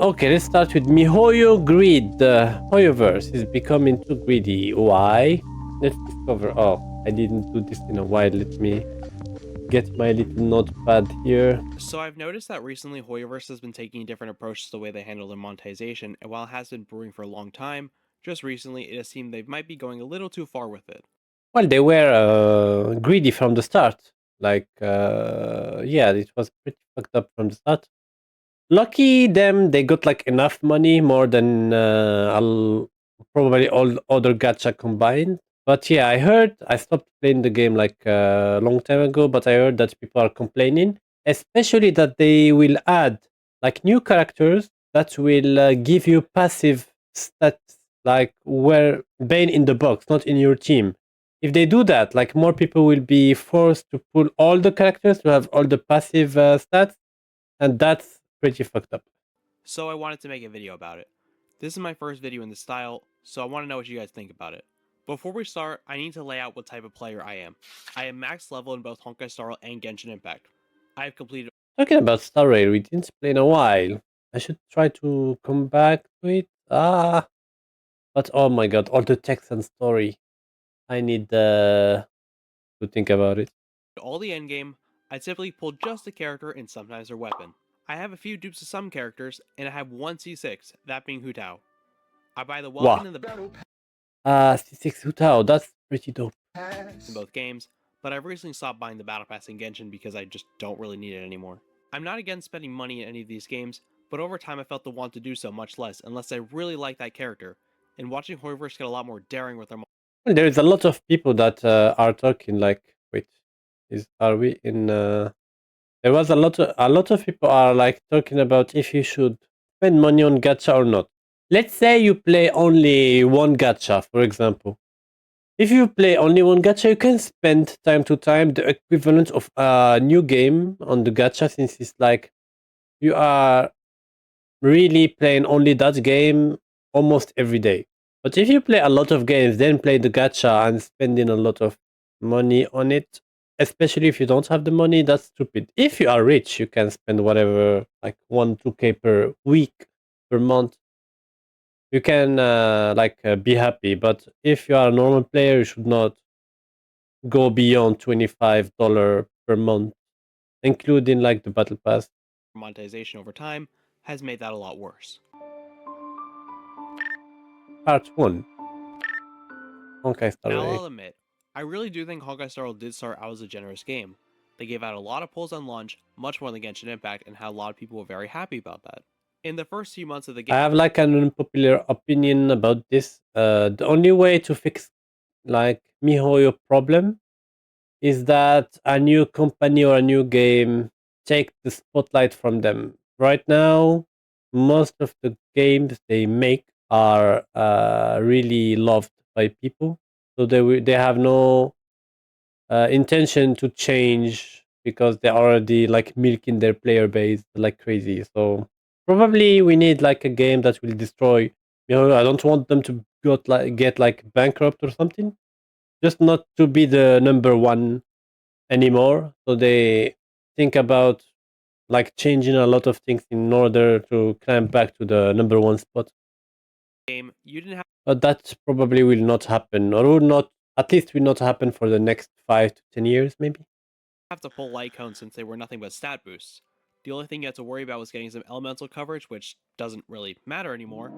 Okay, let's start with miHoYo Greed. The HoYoverse is becoming too greedy. Why? Let's discover. Oh, I didn't do this in a while. Let me get my little notepad here. So I've noticed that recently HoYoverse has been taking a different approach to the way they handle their monetization, and while it has been brewing for a long time, just recently it has seemed they might be going a little too far with it. Well, they were greedy from the start. Yeah, it was pretty fucked up from the start. Lucky them, they got like enough money, more than probably all other gacha combined. But yeah, I stopped playing the game like a long time ago, but I heard that people are complaining, especially that they will add like new characters that will give you passive stats, like where Bane in the box, not in your team. If they do that, like more people will be forced to pull all the characters to have all the passive stats, and that's pretty fucked up. So I wanted to make a video about it. This is my first video in this style, so I want to know what you guys think about it. Before we start, I need to lay out what type of player I am. I am max level in both Honkai Star Rail and Genshin Impact. I have completed Talking about Star Rail, we didn't play in a while. I should try to come back to it. But oh my god, all the text and story. I need to think about it. all the endgame. I typically pull just a character and sometimes their weapon. I have a few dupes of some characters, and I have one C6, that being Hu Tao. I buy the Wow. weapon and the C6 Hutao, that's pretty dope. in both games, but I've recently stopped buying the Battle Pass in Genshin because I just don't really need it anymore. I'm not against spending money in any of these games, but over time I felt the want to do so much less unless I really like that character, and watching HoYoverse get a lot more daring with their Well, there is a lot of people that are talking like, wait, are we in? There was a lot of people are like talking about if you should spend money on gacha or not. Let's say you play only one gacha, for example. If you play only one gacha, you can spend time to time the equivalent of a new game on the gacha, since it's like you are really playing only that game almost every day. But if you play a lot of games, then play the gacha and spending a lot of money on it, especially if you don't have the money, that's stupid. If you are rich, you can spend whatever, like 1-2k per week, per month. You can be happy. But if you are a normal player, you should not go beyond $25 per month, including like the battle pass. monetization over time has made that a lot worse. Part 1. Honkai Star Now Rail. I'll admit, I really do think Honkai Star Rail did start out as a generous game. They gave out a lot of pulls on launch, much more than Genshin Impact, and had a lot of people were very happy about that. In the first few months of the I game, have like an unpopular opinion about this. The only way to fix like miHoYo problem is that a new company or a new game take the spotlight from them. Right now, most of the games they make are really loved by people, so they have no intention to change because they're already like milking their player base like crazy. So probably we need like a game that will destroy. I don't want them to get like bankrupt or something. Just not to be the number one anymore. So they think about like changing a lot of things in order to climb back to the number one spot. you didn't But that probably will not happen, or will not. At least will not happen for the next 5 to 10 years, maybe. have to pull light cones since they were nothing but stat boosts. The only thing you had to worry about was getting some elemental coverage, which doesn't really matter anymore.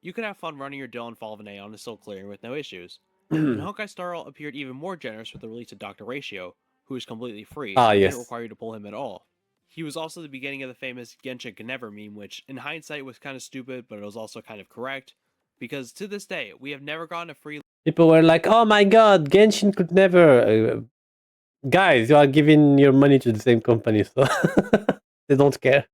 You could have fun running your Dill and Fall of an Aeon and still clearing with no issues. And Honkai Star Rail appeared even more generous with the release of Dr. Ratio, who is completely free and didn't Yes. require you to pull him at all. He was also the beginning of the famous Genshin can never meme, which in hindsight was kind of stupid, but it was also kind of correct, because to this day, we have never gotten a free People were like, "Oh my god, Genshin could never." Guys, you are giving your money to the same company, so they don't care.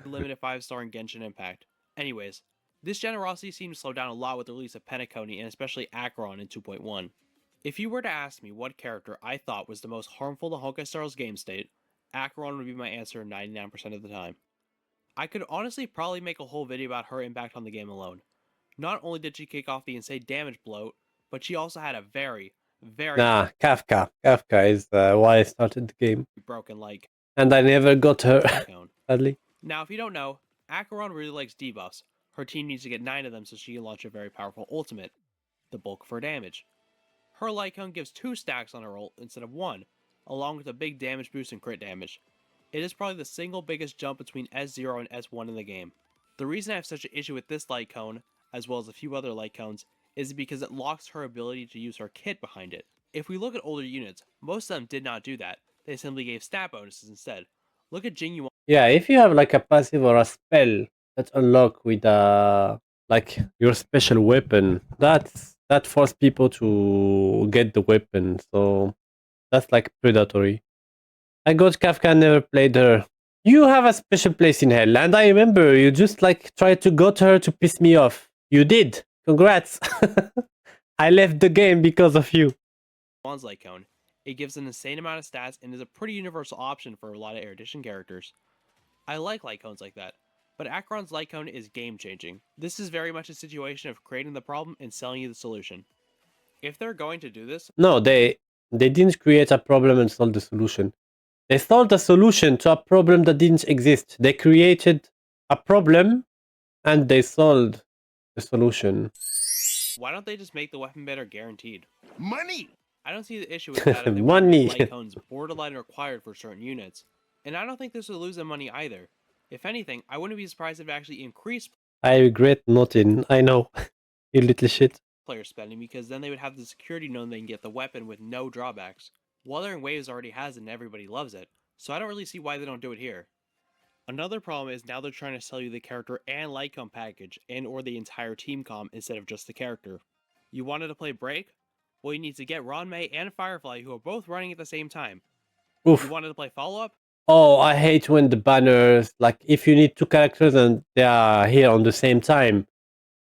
limited 5-star in Genshin Impact. Anyways, this generosity seemed to slow down a lot with the release of Penacony and especially Acheron in 2.1. If you were to ask me what character I thought was the most harmful to Honkai Star Rail's game state, Acheron would be my answer 99% of the time. I could honestly probably make a whole video about her impact on the game alone. Not only did she kick off the insane damage bloat, but she also had a very Nah, Kafka. Kafka is why I started the game, broken like and I never got her, cone. sadly. Now, if you don't know, Acheron really likes debuffs. Her team needs to get 9 of them so she can launch a very powerful ultimate, the bulk of her damage. Her light cone gives 2 stacks on her ult instead of 1, along with a big damage boost and crit damage. It is probably the single biggest jump between S0 and S1 in the game. The reason I have such an issue with this light cone, as well as a few other light cones, is because it locks her ability to use her kit behind it. If we look at older units, most of them did not do that. They simply gave stat bonuses instead. Look at Jing Yuan. Yeah, if you have like a passive or a spell that unlock with like your special weapon, that force people to get the weapon. So that's like predatory. I got Kafka, never played her. You have a special place in hell, and I remember you just like tried to got her to piss me off. You did. Congrats. I left the game because of you. Yuan's light cone. It gives an insane amount of stats and is a pretty universal option for a lot of Erudition characters. I like light cones like that, but Acheron's light cone is game changing. This is very much a situation of creating the problem and selling you the solution. If they're going to do this, No, they didn't create a problem and solve the solution. They solved a solution to a problem that didn't exist. They created a problem and they solved the solution. why don't they just make the weapon better guaranteed? Money! I don't see the issue with that if they want to Money. make light cones borderline required for certain units. And I don't think this would lose them money either. If anything, I wouldn't be surprised if it actually increased I regret nothing. I know. You little shit. player spending because then they would have the security knowing they can get the weapon with no drawbacks. Wuthering Waves already has it and everybody loves it, so I don't really see why they don't do it here. Another problem is now they're trying to sell you the character and light comp package and or the entire team comp instead of just the character. You wanted to play Break? Well, you need to get Ronmei and Firefly who are both running at the same time. Oof. You wanted to play Follow Up? Oh, I hate when the banners, like if you need two characters and they are here on the same time.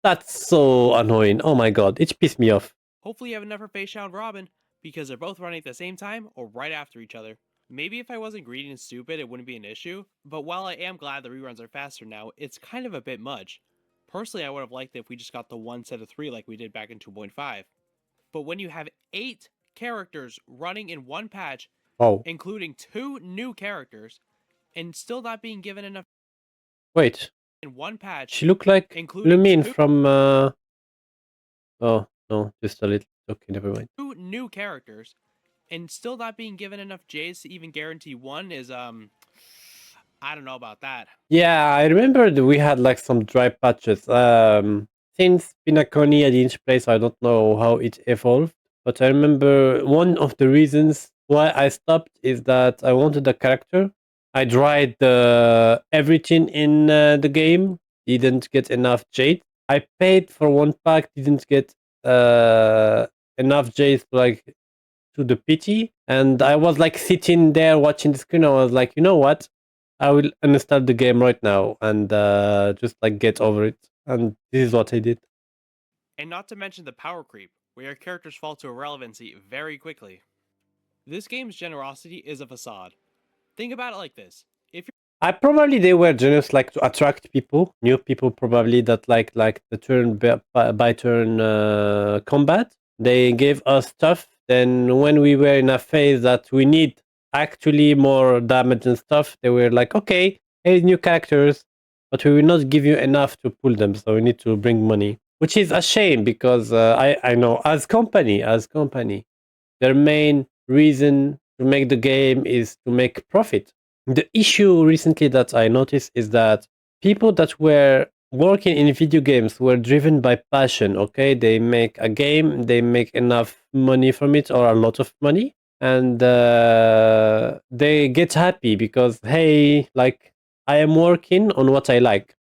That's so annoying. Oh my god, it pissed me off. Hopefully you have enough for Fei Xiao and Robin, because they're both running at the same time or right after each other. Maybe if I wasn't greedy and stupid, it wouldn't be an issue, but while I am glad the reruns are faster now, it's kind of a bit much. Personally, I would have liked it if we just got the one set of 3 like we did back in 2.5. But when you have 8 characters running in one patch, Oh, including 2 new characters, and still not being given enough wait. in one patch, She looked like including Lumine 2 from oh, no, just a little. Okay, never mind. new characters, and still not being given enough J's to even guarantee one is I don't know about that. Yeah, I remember that we had like some dry patches. Since Pinaconi I didn't play, so I don't know how it evolved. But I remember one of the reasons why I stopped is that I wanted a character. I tried everything in the game, didn't get enough jade. I paid for one pack, didn't get enough jade to like to the pity, and I was like sitting there watching the screen. I was like, you know what? I will uninstall the game right now and just like get over it. And this is what I did. And not to mention the power creep, where your characters fall to irrelevancy very quickly. This game's generosity is a facade. Think about it like this. If I probably they were generous like to attract people, new people probably that like the turn by turn combat. They gave us stuff. Then when we were in a phase that we need actually more damage and stuff, they were like, okay, here's new characters, but we will not give you enough to pull them. So we need to bring money, which is a shame because I know as company, their main reason to make the game is to make profit. The issue recently that I noticed is that people that were working in video games were driven by passion. Okay, they make a game, they make enough money from it or a lot of money, and they get happy because hey, like I am working on what I like.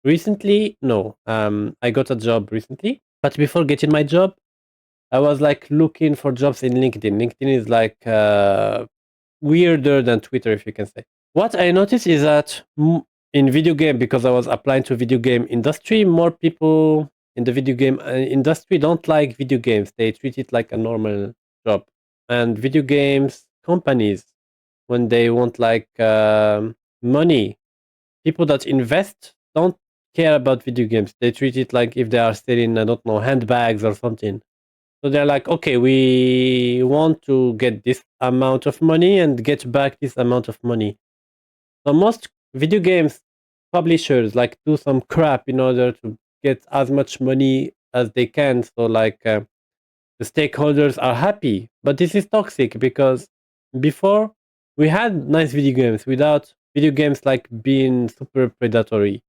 Recently, no, I got a job recently, but before getting my job, I was like looking for jobs in LinkedIn. LinkedIn is like weirder than Twitter, if you can say. What I noticed is that in video game, because I was applying to video game industry, more people in the video game industry don't like video games. They treat it like a normal job. And video games companies, when they want like money, people that invest don't care about video games. They treat it like if they are selling, I don't know, handbags or something. So they're like, okay, we want to get this amount of money and get back this amount of money. So most video games publishers like do some crap in order to get as much money as they can. So like the stakeholders are happy, but this is toxic because before we had nice video games without video games like being super predatory,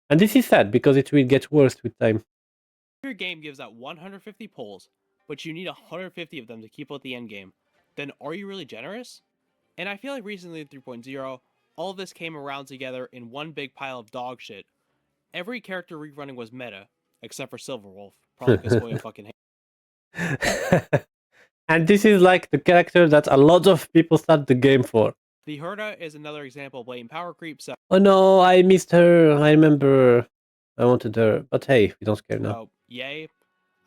and this is sad because it will get worse with time. Your game gives out 150 pulls, but you need 150 of them to keep out the end game. Then are you really generous? And I feel like recently in 3.0, all of this came around together in one big pile of dog shit. Every character rerunning was meta, except for Silverwolf, probably because Hoya fucking And this is like the character that a lot of people start the game for. The Herda is another example of blatant power creep, so Oh no, I missed her. I remember I wanted her, but hey, we don't care now. yay.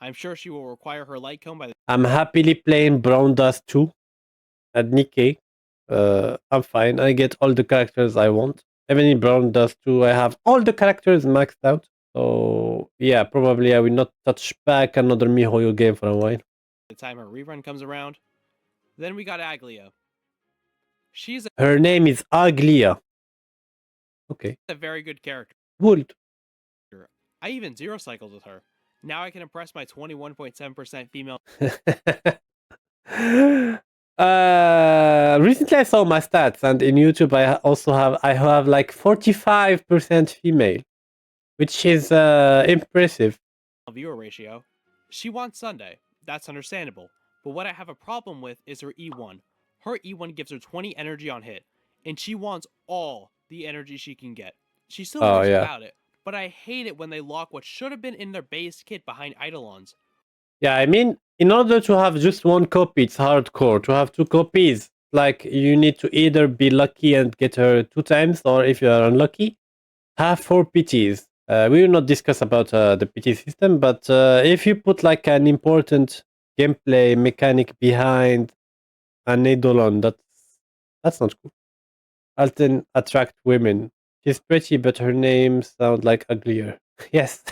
I'm sure she will require her light cone by the I'm happily playing Brown Dust 2 at Nikkei. I'm fine. I get all the characters I want. Even in Brown Dust 2, I have all the characters maxed out. So yeah, probably I will not touch back another miHoYo game for a while. time her rerun comes around. Then we got Aglia. She's Her name is Aglia. Okay. a very good character. Would. I even zero cycled with her. Now I can impress my 21.7% female. Recently I saw my stats, and in YouTube I have like 45% female, which is impressive. Viewer ratio. She wants Sunday. That's understandable. But what I have a problem with is her E1. Her E1 gives her 20 energy on hit, and she wants all the energy she can get. She still Oh goes yeah. about it, but I hate it when they lock what should have been in their base kit behind Eidolons. Yeah, I mean, in order to have just one copy, it's hardcore. To have two copies, like you need to either be lucky and get her 2 times, or if you are unlucky, have 4 PTs. We will not discuss about the PT system, but if you put like an important gameplay mechanic behind an Eidolon, that's not cool. Alten attract women. She's pretty, but her name sounds like uglier. Yes.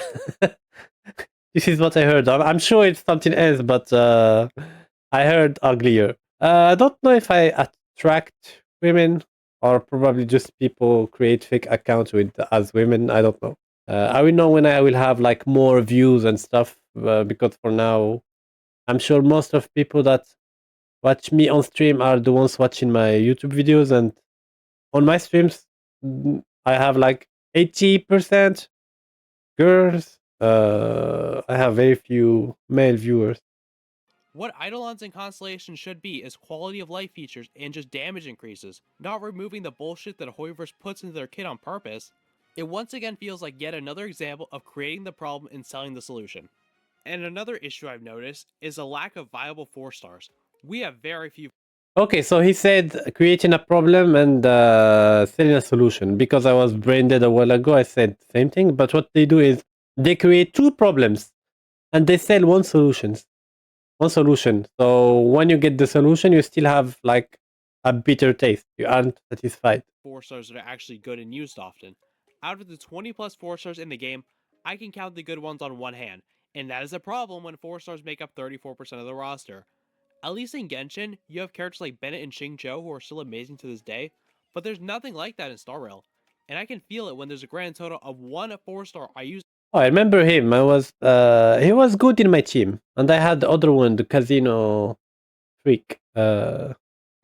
This is what I heard. I'm sure it's something else, but I heard uglier. I don't know if I attract women or probably just people create fake accounts with as women. I don't know. I will know when I will have like more views and stuff. Because for now, I'm sure most of people that watch me on stream are the ones watching my YouTube videos, and on my streams, I have like 80% girls. I have very few male viewers. What Eidolons and Constellations should be is quality of life features and just damage increases, not removing the bullshit that Hoyoverse puts into their kit on purpose. It once again feels like yet another example of creating the problem and selling the solution. And another issue I've noticed is a lack of viable 4-stars. We have very few. Okay, so he said creating a problem and selling a solution. Because I was brain dead a while ago, I said the same thing. But what they do is they create 2 problems and they sell one solution. So when you get the solution, you still have like a bitter taste. You aren't satisfied. 4-stars that are actually good and used often. Out of the 20 plus 4-stars in the game, I can count the good ones on one hand, and that is a problem when 4-stars make up 34% of the roster. At least in Genshin, you have characters like Bennett and Xingqiu who are still amazing to this day, but there's nothing like that in Star Rail. And I can feel it when there's a grand total of 1 4-star I use. Oh, I remember him. He was good in my team, and I had the other one, the casino freak. I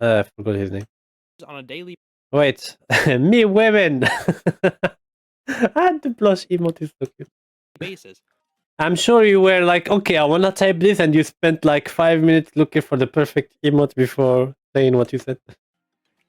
forgot his name. On a daily Wait, me women. And the blush emote is so cute. basis. I'm sure you were like, okay, I wanna type this, and you spent like 5 minutes looking for the perfect emote before saying what you said.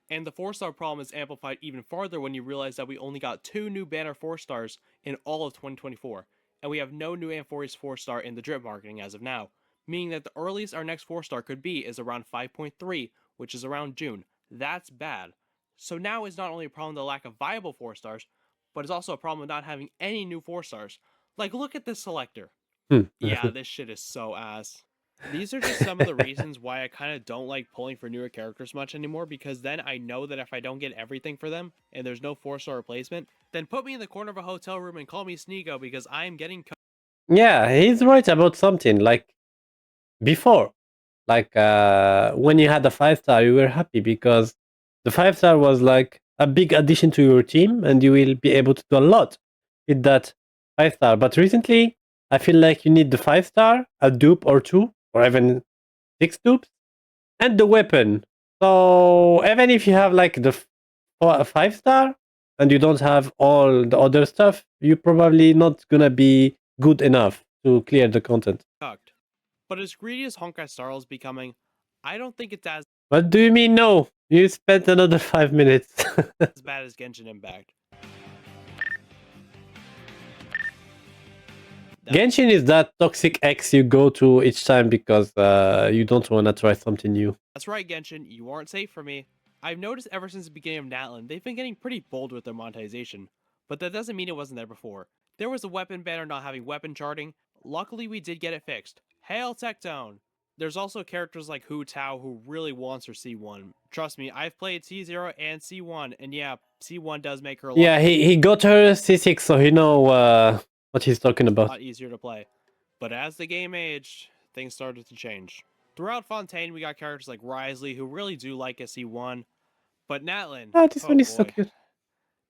And the 4-star problem is amplified even farther when you realize that we only got 2 new banner 4-stars in all of 2024, and we have no new Amphore's 4-star in the drip marketing as of now, meaning that the earliest our next 4-star could be is around 5.3, which is around June. That's bad. So now is not only a problem of the lack of viable 4-stars, but it's also a problem of not having any new 4-stars. Like, look at this selector. Yeah, this shit is so ass. These are just some of the reasons why I kind of don't like pulling for newer characters much anymore, because then I know that if I don't get everything for them and there's no 4-star replacement, then put me in the corner of a hotel room and call me Sneeko because I am getting. Yeah, he's right about something. Like before, like when you had a 5-star, you were happy because the 5-star was like a big addition to your team, and you will be able to do a lot with that 5-star. But recently, I feel like you need the 5-star, a dupe or two, or even 6 dupes, and the weapon. So even if you have like the 5-star and you don't have all the other stuff, you're probably not gonna be good enough to clear the content. Cucked. But as greedy as Honkai Star is becoming, I don't think it's as What do you mean no? You spent another 5 minutes. bad as Genshin Impact. Genshin is that toxic ex you go to each time because you don't want to try something new. That's right, Genshin, you aren't safe for me. I've noticed ever since the beginning of Natlan, they've been getting pretty bold with their monetization. But that doesn't mean it wasn't there before. There was a weapon banner not having weapon charting. Luckily, we did get it fixed. Hail Tectone! There's also characters like Hu Tao who really wants her C1. Trust me, I've played C0 and C1, and yeah, C1 does make her a Yeah, he got her C6, so he know what he's talking about. lot easier to play. But as the game aged, things started to change. Throughout Fontaine, we got characters like Risley who really do like a C1, but Natlin, Ah, this one is so cute.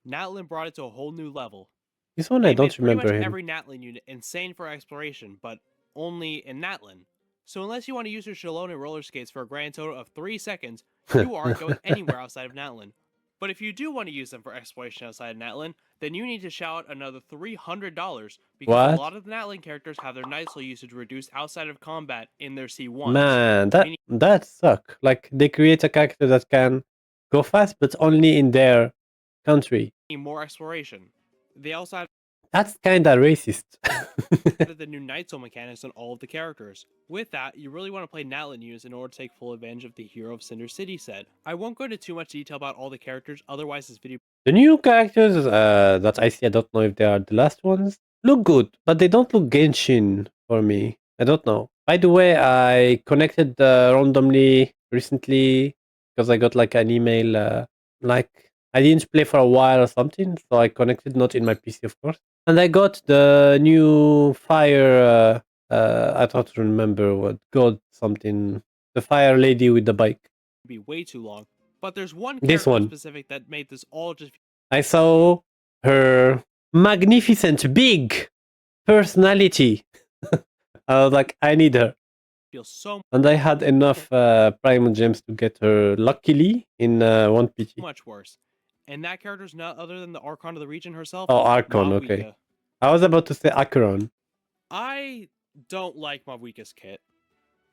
Natlin brought it to a whole new level. This one They I don't made pretty much remember him. every Natlin unit insane for exploration, but only in Natlin. So unless you want to use your Shalom and roller skates for a grand total of 3 seconds, you aren't going anywhere outside of Natlin. But if you do want to use them for exploration outside of Natlin, then you need to shell out another $300 because What? a lot of the Natlin characters have their Nightsoul usage reduced outside of combat in their C1s. Man, that suck. Like they create a character that can go fast, but only in their country. More exploration. They also had That's kinda racist. the new Night Soul mechanics on all of the characters. With that, you really want to play Natlin use in order to take full advantage of the Hero of Cinder City set. I won't go into too much detail about all the characters, otherwise this video The new characters that I see, I don't know if they are the last ones, look good, but they don't look Genshin for me. I don't know. By the way, I connected randomly recently because I got like an email, like I didn't play for a while or something, so I connected, not in my PC, of course. And I got the new fire. I don't remember what god something. The fire lady with the bike. be way too long. But there's one This character one. specific that made this all just I saw her magnificent big personality. I was like, I need her. feel so And I had enough Prime Gems to get her luckily in 1PT. much worse. And that character's not other than the Archon of the region herself. Oh, Archon, Mawika. okay. I was about to say Acheron. I don't like Mawika's kit.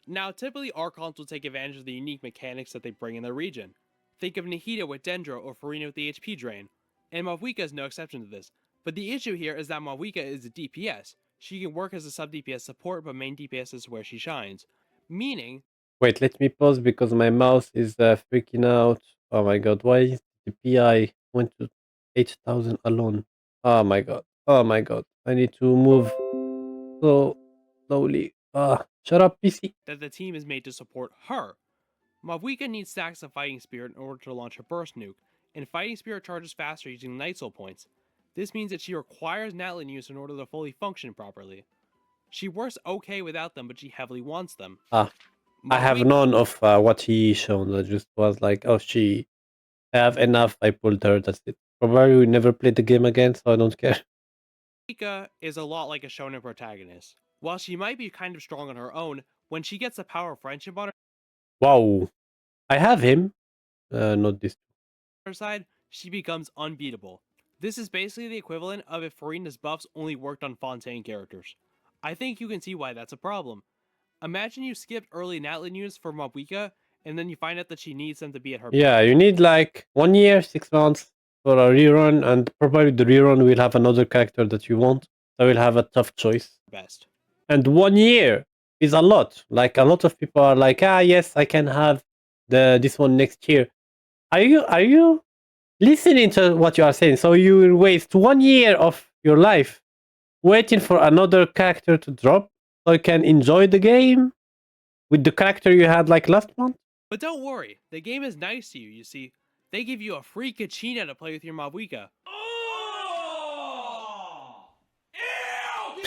Now, typically Archons will take advantage of the unique mechanics that they bring in their region. Think of Nahida with Dendro or Farina with the HP drain. And Mawika is no exception to this. But the issue here is that Mawika is a DPS. She can work as a sub DPS support, but main DPS is where she shines. Meaning, Wait, let me pause because my mouse is freaking out. Oh my god, why is the PI went to 8,000 alone? Oh my god. Oh my god. I need to move so slowly. Shut up, PC. that the team is made to support her. Mawika needs stacks of Fighting Spirit in order to launch a Burst Nuke, and Fighting Spirit charges faster using Night Soul points. This means that she requires Natlin use in order to fully function properly. She works okay without them, but she heavily wants them. I have none of what he shown. I just was like, oh, I have enough. I pulled her. That's it. Probably we never played the game again, so I don't care. Mawika is a lot like a shonen protagonist. While she might be kind of strong on her own, when she gets the power of friendship on Wow. I have him. Not this. her side, she becomes unbeatable. This is basically the equivalent of if Farina's buffs only worked on Fontaine characters. I think you can see why that's a problem. Imagine you skipped early Natlin use for Mawika, and then you find out that she needs them to be at her Yeah, you need like 1 year, 6 months for a rerun, and probably the rerun will have another character that you want. So we'll have a tough choice. best. And 1 year is a lot. Like a lot of people are like, yes, I can have this one next year. Are you listening to what you are saying? So you will waste 1 year of your life waiting for another character to drop so you can enjoy the game with the character you had like last month? But don't worry, the game is nice to you, you see. They give you a free Kachina to play with your Mawika.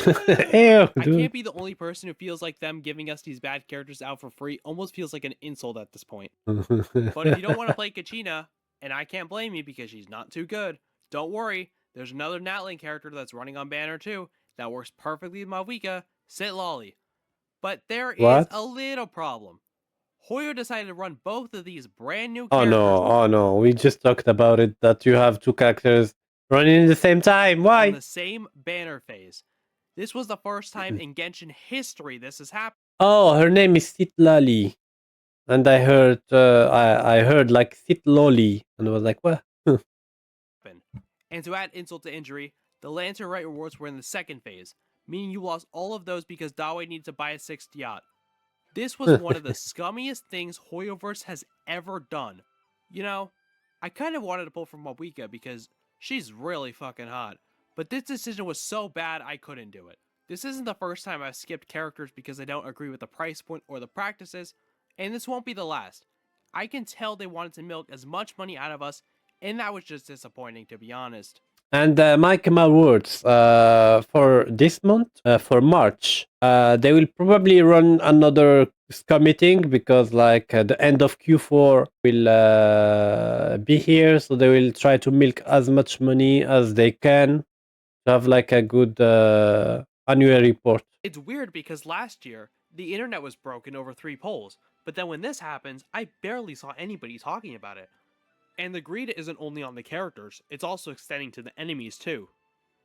Ew, I dude. can't be the only person who feels like them giving us these bad characters out for free almost feels like an insult at this point. But if you don't want to play Kachina, And I can't blame you because she's not too good. Don't worry, there's another Natling character that's running on Banner too that works perfectly with Malvika, Sit Lolly. But there is What? a little problem. Hoyo decided to run both of these brand new Oh characters no, oh no. We just talked about it that you have two characters running at the same time. on Why? the same banner phase. This was the first time in Genshin history this has happened. Oh, her name is Sitlali. And I heard like Sitloli. And I was like, what? And to add insult to injury, the Lantern Right rewards were in the second phase, meaning you lost all of those because Dawei needed to buy a sixth yacht. This was one of the scummiest things Hoyoverse has ever done. You know, I kind of wanted to pull from Mawika because she's really fucking hot, but this decision was so bad I couldn't do it. This isn't the first time I've skipped characters because I don't agree with the price point or the practices, and this won't be the last. I can tell they wanted to milk as much money out of us, and that was just disappointing to be honest. And Mike, my words, for this month, for March, they will probably run another scum meeting because like the end of Q4 will be here. So they will try to milk as much money as they can to have like a good annual report. It's weird because last year, the internet was broken over 3 polls, but then when this happens, I barely saw anybody talking about it. And the greed isn't only on the characters, it's also extending to the enemies too.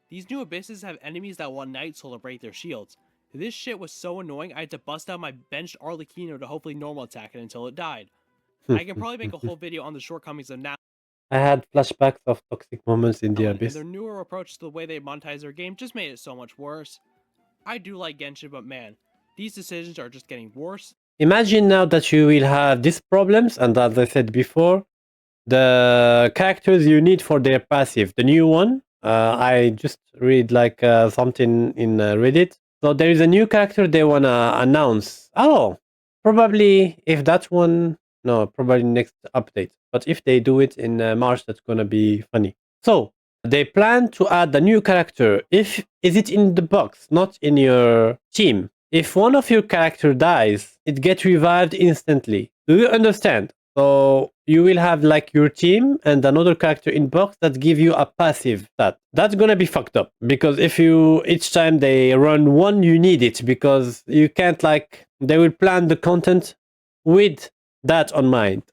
These new abysses have enemies that want Night Soul to break their shields. This shit was so annoying I had to bust out my benched Arlecchino to hopefully normal attack it until it died. I can probably make a whole video on the shortcomings of now I had flashbacks of toxic moments in the and abyss. their newer approach to the way they monetize their game just made it so much worse. I do like Genshin, but man, these decisions are just getting worse. Imagine now that you will have these problems, and as I said before, the characters you need for their passive, the new one. I just read like something in Reddit. So there is a new character they wanna announce. Oh, probably if that one, no, probably next update. But if they do it in March, that's gonna be funny. So they plan to add a new character. If is it in the box, not in your team? If one of your character dies, it gets revived instantly. Do you understand? So you will have like your team and another character in box that give you a passive stat. That's gonna be fucked up because if you each time they run one, you need it because you can't like they will plan the content with that on mind.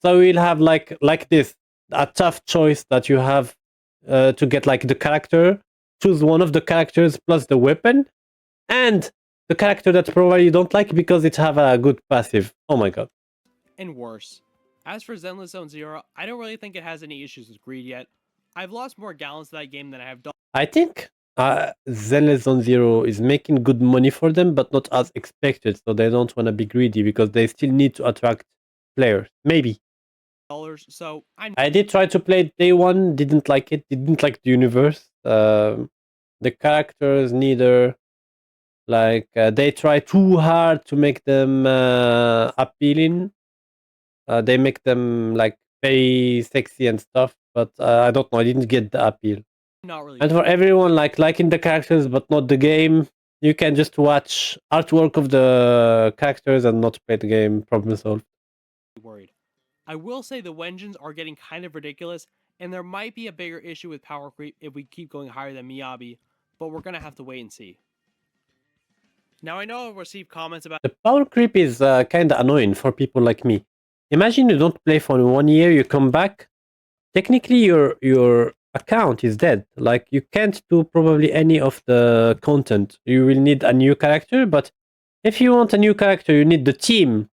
So we'll have like this a tough choice that you have to get like the character. Choose one of the characters plus the weapon and the character that probably you don't like because it have a good passive. Oh my god. And worse. As for Zenless Zone Zero, I don't really think it has any issues with greed yet. I've lost more gallons to that game than I have dollars. I think Zenless Zone Zero is making good money for them, but not as expected. So they don't want to be greedy because they still need to attract players. Maybe. So I did try to play it day one, didn't like it, didn't like the universe. The characters neither. Like they try too hard to make them appealing. They make them like very sexy and stuff, but I don't know. I didn't get the appeal. not really And for everyone like liking the characters but not the game, you can just watch artwork of the characters and not play the game. Problem solved. worried. I will say the Wenjins are getting kind of ridiculous, and there might be a bigger issue with power creep if we keep going higher than Miyabi, but we're gonna have to wait and see. Now I know I've received comments about The power creep is kind of annoying for people like me. Imagine you don't play for 1 year, you come back. Technically, your account is dead. Like you can't do probably any of the content. You will need a new character, but if you want a new character, you need the team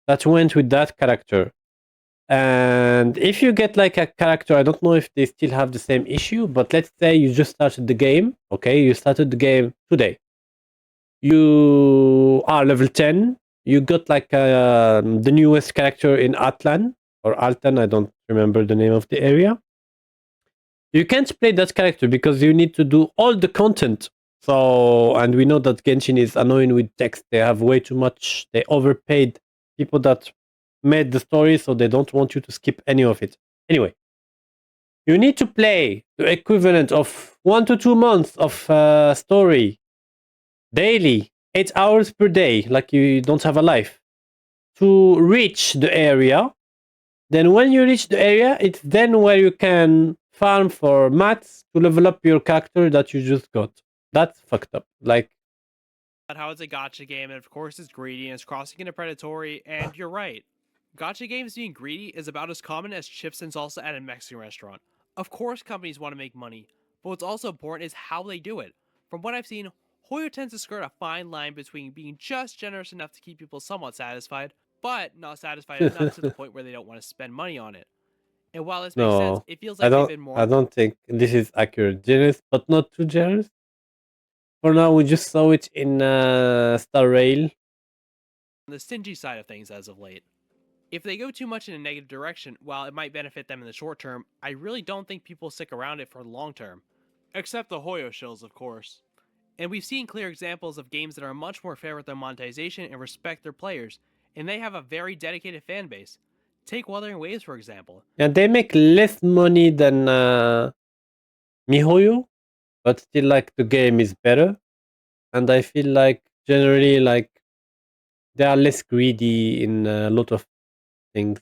that went with that character. And if you get like a character, I don't know if they still have the same issue, but let's say you just started the game. Okay, you started the game today. You are level 10. You got like the newest character in Atlan or Alten. I don't remember the name of the area. You can't play that character because you need to do all the content. So, and we know that Genshin is annoying with text. They have way too much. They overpaid people that made the story, so they don't want you to skip any of it. Anyway, you need to play the equivalent of 1 to 2 months of story daily, 8 hours per day, like you don't have a life, to reach the area Then when you reach the area, it's then where you can farm for mats to level up your character that you just got. That's fucked up. Like, How it's a gacha game, and of course it's greedy and it's crossing into predatory, and you're right. Gacha games being greedy is about as common as chips and salsa at a Mexican restaurant. Of course companies want to make money, but what's also important is how they do it. From what I've seen, Hoyo tends to skirt a fine line between being just generous enough to keep people somewhat satisfied, but not satisfied enough to the point where they don't want to spend money on it. And while this makes sense, no, it feels I like they've don't. been more I don't think this is accurate. Generous, but not too generous. For now, we just saw it in Star Rail. on the stingy side of things as of late. If they go too much in a negative direction, while it might benefit them in the short term, I really don't think people stick around it for the long term. Except the Hoyo shills, of course. And we've seen clear examples of games that are much more fair with their monetization and respect their players, and they have a very dedicated fan base. Take Wuthering Waves, for example. And they make less money than miHoYo, but still, like, the game is better. And I feel like generally, like, they are less greedy in a lot of things.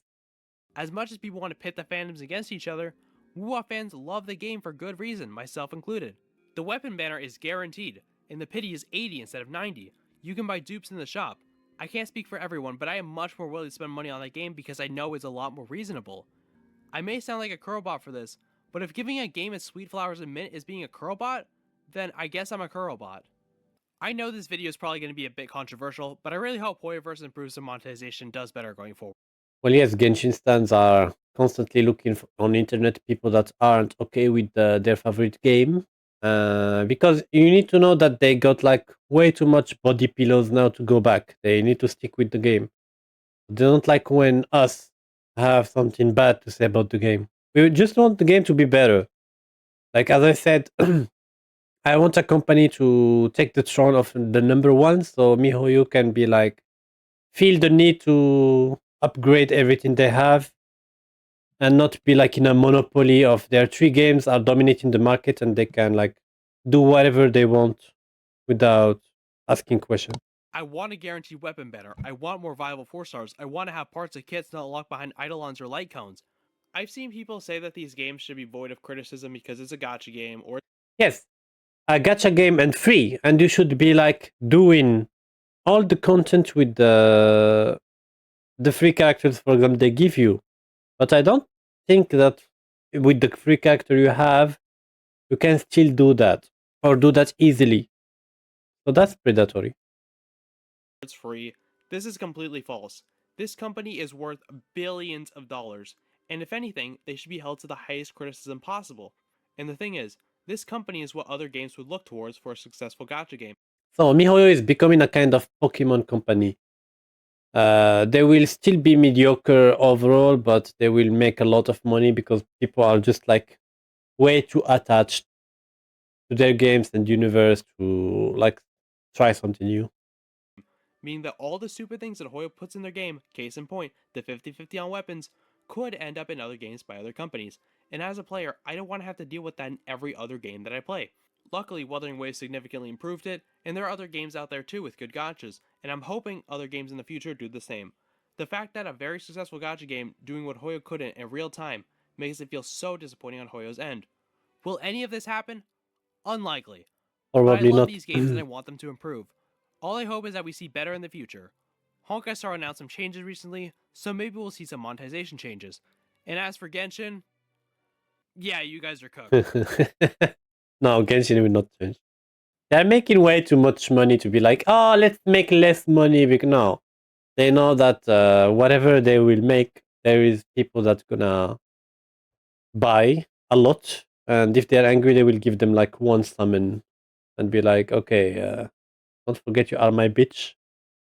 As much as people want to pit the fandoms against each other, WoW fans love the game for good reason, myself included. The weapon banner is guaranteed, and the pity is 80 instead of 90. You can buy dupes in the shop. I can't speak for everyone, but I am much more willing to spend money on that game because I know it's a lot more reasonable. I may sound like a curlbot for this, but if giving a game its sweet flowers and mint is being a curlbot, then I guess I'm a curlbot. I know this video is probably going to be a bit controversial, but I really hope Hoyoverse improves the monetization does better going forward. Well, yes, Genshin stands are constantly looking for, on internet, people that aren't okay with their favorite game. Because you need to know that they got like way too much body pillows now to go back. They need to stick with the game. They don't like when us have something bad to say about the game. We just want the game to be better. Like, as I said, I want a company to take the throne of the number one, so miHoYo can be like feel the need to upgrade everything they have and not be like in a monopoly of their three games are dominating the market and they can like do whatever they want without asking questions. I want a guaranteed weapon banner. I want more viable 4 stars. I want to have parts of kits not locked behind eidolons or light cones. I've seen people say that these games should be void of criticism because it's a gacha game, or Yes, a gacha game and free, and you should be like doing all the content with the free characters, for example, they give you. But I don't think that with the free character you have, you can still do that or do that easily. So that's predatory. it's free. This is completely false. This company is worth billions of dollars, and if anything, they should be held to the highest criticism possible. And the thing is, this company is what other games would look towards for a successful gacha game. So miHoYo is becoming a kind of Pokemon company. They will still be mediocre overall, but they will make a lot of money because people are just like way too attached to their games and universe to like try something new. Meaning that all the stupid things that Hoyo puts in their game, case in point, the 50-50 on weapons, could end up in other games by other companies. And as a player, I don't want to have to deal with that in every other game that I play. Luckily, Wuthering Waves significantly improved it, and there are other games out there too with good gachas, and I'm hoping other games in the future do the same. The fact that a very successful gacha game doing what Hoyo couldn't in real time makes it feel so disappointing on Hoyo's end. Will any of this happen? Unlikely. But I Probably love not. these games and I want them to improve. All I hope is that we see better in the future. Honkai Star announced some changes recently, so maybe we'll see some monetization changes. And as for Genshin, yeah, you guys are cooked. No, Genshin will not change. They're making way too much money to be like, oh, let's make less money. Because no, they know that whatever they will make, there is people that's gonna buy a lot, and if they're angry, they will give them like one summon and be like, okay, don't forget you are my bitch.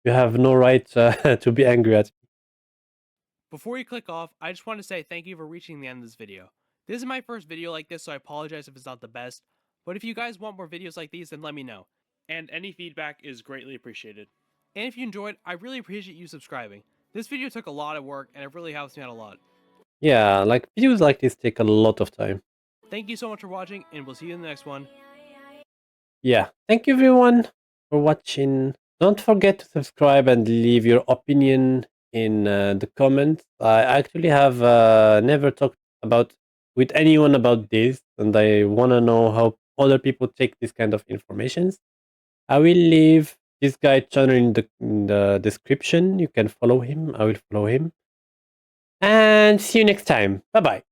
You have no right to be angry at me. Before you click off, I just want to say thank you for reaching the end of this video. This is my first video like this, so I apologize if it's not the best, but if you guys want more videos like these, then let me know. And any feedback is greatly appreciated. And if you enjoyed, I really appreciate you subscribing. This video took a lot of work, and it really helps me out a lot. Yeah, like videos like this take a lot of time. Thank you so much for watching, and we'll see you in the next one. Yeah, thank you everyone for watching. Don't forget to subscribe and leave your opinion in the comments. I actually have never talked about with anyone about this, and I want to know how other people take this kind of informations. I will leave this guy channel in the description. You can follow him. I will follow him. And see you next time. Bye bye.